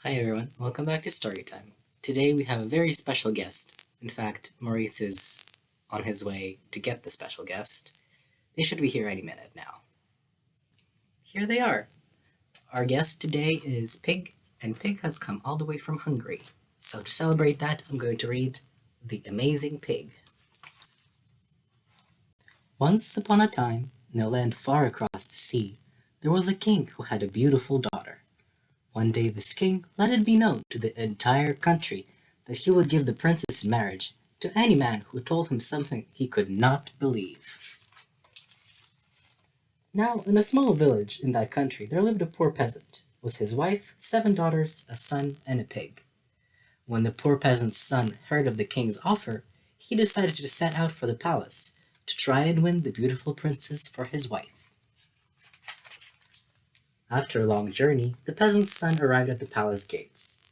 Hi everyone, welcome back to Storytime. Today we have a very special guest. In fact, Maurice is on his way to get the special guest. They should be here any minute now. Here they are. Our guest today is Pig, and Pig has come all the way from Hungary. So to celebrate that, I'm going to read The Amazing Pig. Once upon a time, in a land far across the sea, there was a king who had a beautiful daughter. One day this king let it be known to the entire country that he would give the princess in marriage to any man who told him something he could not believe. Now, in a small village in that country, there lived a poor peasant, with his wife, 7 daughters, a son, and a pig. When the poor peasant's son heard of the king's offer, he decided to set out for the palace to try and win the beautiful princess for his wife. After a long journey, the peasant's son arrived at the palace gates.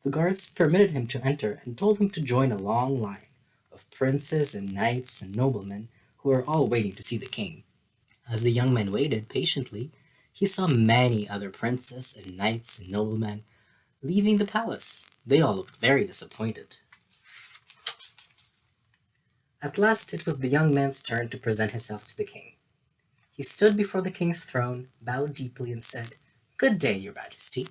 The guards permitted him to enter and told him to join a long line of princes and knights and noblemen who were all waiting to see the king. As the young man waited patiently, he saw many other princes and knights and noblemen leaving the palace. They all looked very disappointed. At last it was the young man's turn to present himself to the king. He stood before the king's throne, bowed deeply, and said, "Good day, your majesty."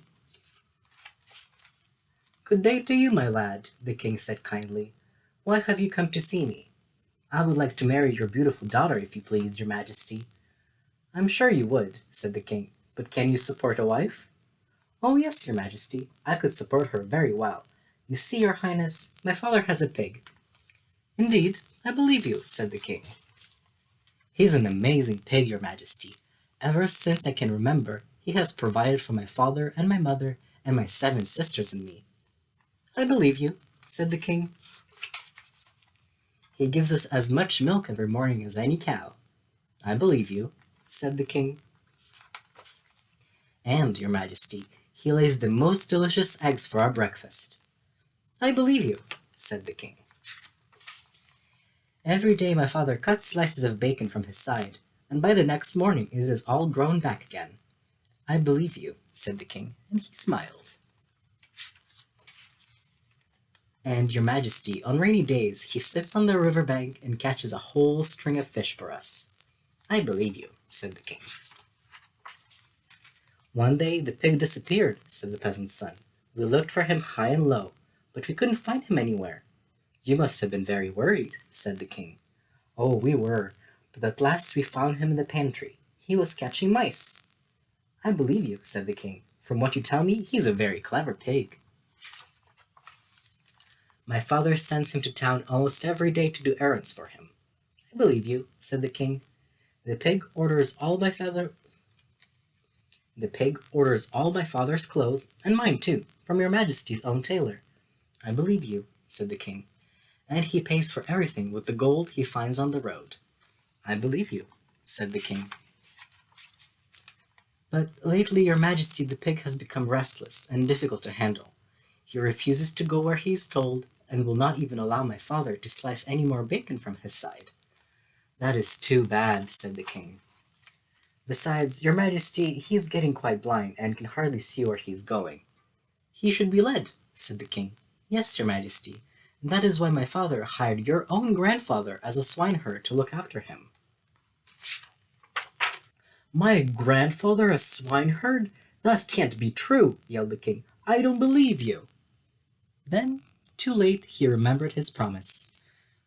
"Good day to you, my lad," the king said kindly. "Why have you come to see me?" "I would like to marry your beautiful daughter, if you please, your majesty." "I'm sure you would," said the king, "but can you support a wife?" "Oh, yes, your majesty, I could support her very well. You see, your highness, my father has a pig." "Indeed, I believe you," said the king. "He's an amazing pig, your majesty. Ever since I can remember, he has provided for my father and my mother and my 7 sisters and me." "I believe you," said the king. "He gives us as much milk every morning as any cow." "I believe you," said the king. "And, your majesty, he lays the most delicious eggs for our breakfast." "I believe you," said the king. "Every day my father cuts slices of bacon from his side, and by the next morning it is all grown back again." "I believe you," said the king, and he smiled. "And, your majesty, on rainy days he sits on the river bank and catches a whole string of fish for us." "I believe you," said the king. "One day the pig disappeared," said the peasant's son. "We looked for him high and low, but we couldn't find him anywhere." "You must have been very worried," said the king. "Oh, we were, but at last we found him in the pantry. He was catching mice." "I believe you," said the king. "From what you tell me, he's a very clever pig." "My father sends him to town almost every day to do errands for him." "I believe you," said the king. The pig orders all my father's clothes, and mine too, from your majesty's own tailor." "I believe you," said the king. "And he pays for everything with the gold he finds on the road." "I believe you," said the king. "But lately, your majesty, the pig has become restless and difficult to handle. He refuses to go where he is told, and will not even allow my father to slice any more bacon from his side." "That is too bad," said the king. "Besides, your majesty, he is getting quite blind, and can hardly see where he is going." "He should be led," said the king. "Yes, your majesty. That is why my father hired your own grandfather as a swineherd to look after him." "My grandfather a swineherd? That can't be true," yelled the king. "I don't believe you." Then, too late, he remembered his promise.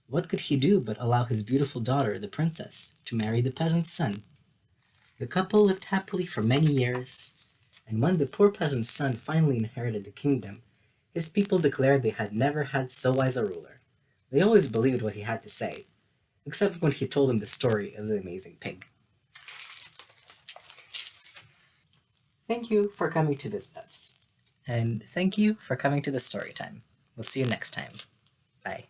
What could he do but allow his beautiful daughter, the princess, to marry the peasant's son? The couple lived happily for many years, and when the poor peasant's son finally inherited the kingdom, his people declared they had never had so wise a ruler. They always believed what he had to say, except when he told them the story of the amazing pig. Thank you for coming to visit us. And thank you for coming to the story time. We'll see you next time. Bye.